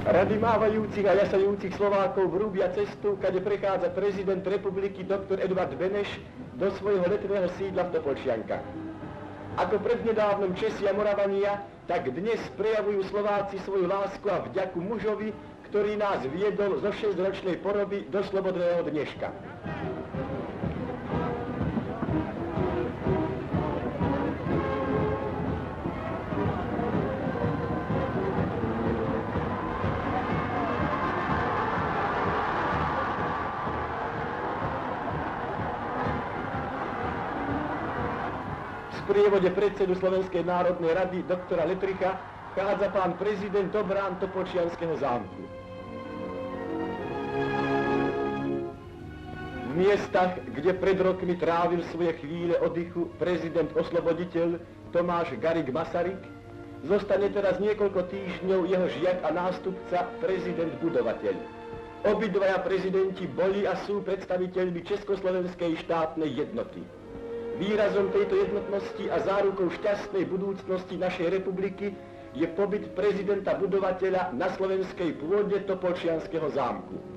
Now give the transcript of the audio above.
Rady mávajúcich a jasajúcich Slovákov vrúbia cestu, kade prechádza prezident republiky dr. Edvard Beneš do svojho letného sídla v Topolčiankach. Ako prednedávnom Česi a Moravania, tak dnes prejavujú Slováci svoju lásku a vďaku mužovi, ktorý nás viedol zo 6-ročnej poroby do slobodného dneška. V prievode predsedu Slovenskej národnej rady doktora Letricha vchádza pán prezident do brán Topolčianskeho zámku. V miestach, kde pred rokmi trávil svoje chvíle oddychu prezident osloboditeľ Tomáš Garrigue Masaryk, zostane teraz niekoľko týždňov jeho žiak a nástupca prezident budovateľ. Obidvaja prezidenti boli a sú predstaviteľmi Československej štátnej jednoty. Výrazom tejto jednotnosti a zárukou šťastnej budúcnosti našej republiky je pobyt prezidenta budovateľa na slovenskej pôde Topolčianskeho zámku.